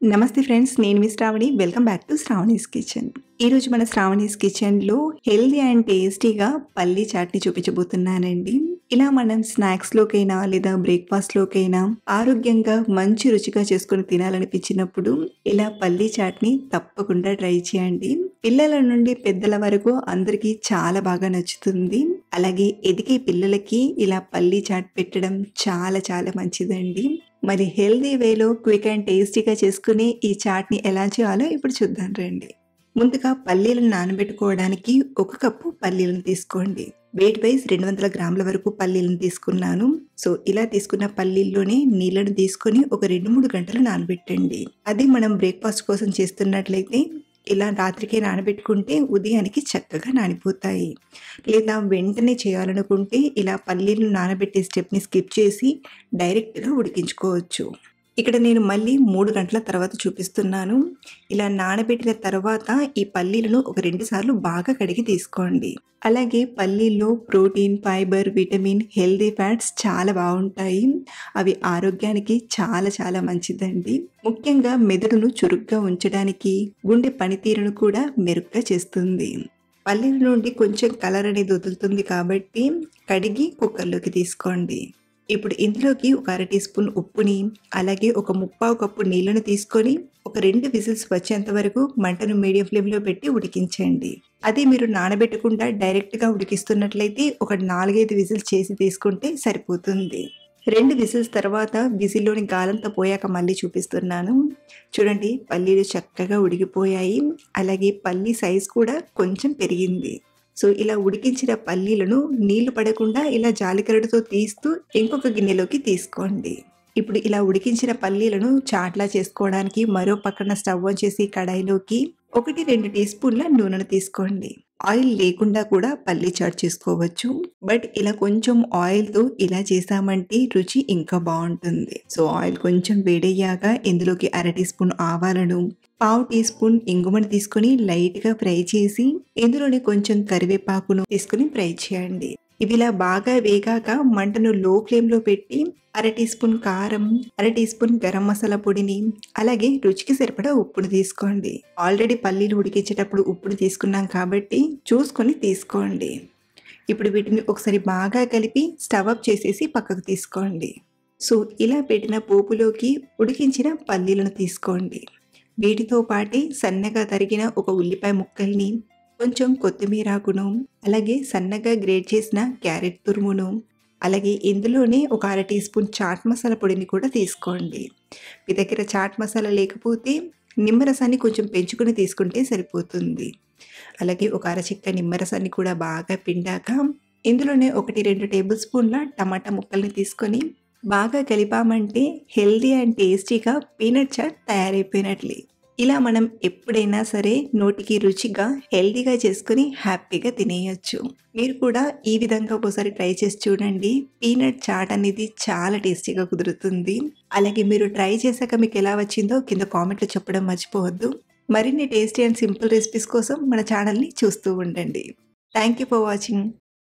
నమస్తే ఫ్రెండ్స్. నేను మీ Shravani. Welcome back to Shravani's kitchen. ఈరోజు మన శ్రావణీస్ కిచెన్‌లో హెల్తీ అండ్ టేస్టీగా పల్లీ చాట్‌ని చూపించబోతున్నానండి. ఇలా మనం స్నాక్స్‌లోకైనా లేదా బ్రేక్‌ఫాస్ట్‌లోకైనా ఆరోగ్యంగా మంచి రుచిగా చేసుకొని తినాలనిపించినప్పుడు ఇలా పల్లీ చాట్‌ని తప్పకుండా ట్రై చేయండి. పిల్లల నుండి పెద్దల వరకు అందరికీ చాలా బాగా నచ్చుతుంది. అలాగే ఎదిగే పిల్లలకి ఇలా పల్లీ చాట్ పెట్టడం చాలా చాలా మంచిదండి. మరి హెల్తీ వేలో క్విక్ అండ్ టేస్టీగా చేసుకునే ఈ చాట్‌ని ఎలా చేయాలో ఇప్పుడు చూద్దాం రండి. ముందుగా పల్లీలను నానబెట్టుకోవడానికి 1 కప్పు పల్లీలను తీసుకోండి. వెయిట్ వైస్ 200 గ్రాముల వరకు పల్లీలను తీసుకున్నాను. సో, ఇలా తీసుకున్న పల్లీల్లోనే నీళ్లను తీసుకొని ఒక 2, 3 గంటలు నానబెట్టండి. అది మనం బ్రేక్‌ఫాస్ట్ కోసం చేస్తున్నట్లయితే ఇలా రాత్రికే నానబెట్టుకుంటే ఉదయానికి చక్కగా నానిపోతాయి. లేదా వెంటనే చేయాలనుకుంటే ఇలా పల్లీలను నానబెట్టే స్టెప్‌ని స్కిప్ చేసి డైరెక్ట్‌గా ఉడికించుకోవచ్చు. ఇక్కడ నేను మళ్ళీ 3 గంటల తర్వాత చూపిస్తున్నాను. ఇలా నానబెట్టిన తర్వాత ఈ పల్లీలను ఒక 2 సార్లు బాగా కడిగి తీసుకోండి. అలాగే పల్లీల్లో protein, fibre, vitamin, healthy fats చాలా బావుంటాయి. అవి ఆరోగ్యానికి చాలా చాలా మంచిదండి. ముఖ్యంగా మెదడును చురుగ్గా ఉంచడానికి, గుండె పనితీరును కూడా మెరుగ్గా చేస్తుంది. పల్లీల నుండి కొంచెం కలర్ అనేది వదులుతుంది కాబట్టి కడిగి కుక్కర్‌లోకి తీసుకోండి. ఇప్పుడు ఇందులోకి ఒక అర టీ స్పూన్ ఉప్పుని, అలాగే ఒక ముప్పావు కప్పు నీళ్లను తీసుకొని ఒక 2 విజిల్స్ వచ్చేంత వరకు మంటను మీడియం ఫ్లేమ్‌లో పెట్టి ఉడికించండి. అదే మీరు నానబెట్టకుండా డైరెక్ట్‌గా ఉడికిస్తున్నట్లయితే ఒక 4, 5 విజిల్స్ చేసి తీసుకుంటే సరిపోతుంది. 2 విజిల్స్ తర్వాత విజిల్‌లోని గాలంతా పోయాక మళ్ళీ చూపిస్తున్నాను. చూడండి, పల్లీలు చక్కగా ఉడికిపోయాయి. అలాగే పల్లీ సైజ్ కూడా కొంచెం పెరిగింది. సో, ఇలా ఉడికించిన పల్లీలను నీళ్లు పడకుండా ఇలా జాలికరడుతో తీస్తూ ఇంకొక గిన్నెలోకి తీసుకోండి. ఇప్పుడు ఇలా ఉడికించిన పల్లీలను చాట్‌లా చేసుకోవడానికి మరో పక్కన స్టవ్ ఆన్ చేసి కడాయిలోకి 1, 2 టీ స్పూన్ల నూనెను తీసుకోండి. ఆయిల్ లేకుండా కూడా పల్లీ చాట్ చేసుకోవచ్చు. బట్ ఇలా కొంచెం ఆయిల్‌తో ఇలా చేసామంటే రుచి ఇంకా బావుంటుంది. సో, ఆయిల్ కొంచెం వేడయ్యాక ఇందులోకి అర టీ స్పూన్ ఆవాలను, పావు టీ స్పూన్ ఇంగువను తీసుకొని లైట్‌గా ఫ్రై చేసి ఇందులోనే కొంచెం కరివేపాకును తీసుకొని ఫ్రై చేయండి. ఇవి ఇలా బాగా వేగాక మంటను లో ఫ్లేమ్‌లో పెట్టి అర టీ స్పూన్ కారం, అర టీ స్పూన్ గరం మసాలా పొడిని, అలాగే రుచికి సరిపడా ఉప్పును తీసుకోండి. ఆల్రెడీ పల్లీలు ఉడికించేటప్పుడు ఉప్పును తీసుకున్నాం కాబట్టి చూసుకొని తీసుకోండి. ఇప్పుడు వీటిని ఒకసారి బాగా కలిపి స్టవ్ ఆఫ్ చేసేసి పక్కకు తీసుకోండి. సో, ఇలా పెట్టిన పోపులోకి ఉడికించిన పల్లీలను తీసుకోండి. వీటితో పాటే సన్నగా తరిగిన ఒక ఉల్లిపాయ ముక్కల్ని, కొంచెం కొత్తిమీరాకును, అలాగే సన్నగా గ్రేట్ చేసిన క్యారెట్ తురుమును, అలాగే ఇందులోనే ఒక అర టీ స్పూన్ చాట్ మసాలా పొడిని కూడా తీసుకోండి. మీ దగ్గర చాట్ మసాలా లేకపోతే నిమ్మరసాన్ని కొంచెం పెంచుకొని తీసుకుంటే సరిపోతుంది. అలాగే ఒక అర చిక్క నిమ్మరసాన్ని కూడా బాగా పిండాక ఇందులోనే 1, 2 టేబుల్ స్పూన్ల టమాటా ముక్కల్ని తీసుకొని బాగా కలిపామంటే హెల్తీ అండ్ టేస్టీగా పీనట్ చాట్ తయారైపోయినట్లే. ఇలా మనం ఎప్పుడైనా సరే నోటికి రుచిగా హెల్తీగా చేసుకొని హ్యాపీగా తినేయొచ్చు. మీరు కూడా ఈ విధంగా ఒకసారి ట్రై చేసి చూడండి. పీనట్ చాట్ అనేది చాలా టేస్టీగా కుదురుతుంది. అలాగే మీరు ట్రై చేశాక మీకు ఎలా వచ్చిందో కింద కామెంట్‌లో చెప్పడం మర్చిపోవద్దు. మరిన్ని టేస్టీ అండ్ సింపుల్ రెసిపీస్ కోసం మన ఛానల్‌ని చూస్తూ ఉండండి. Thank you for watching.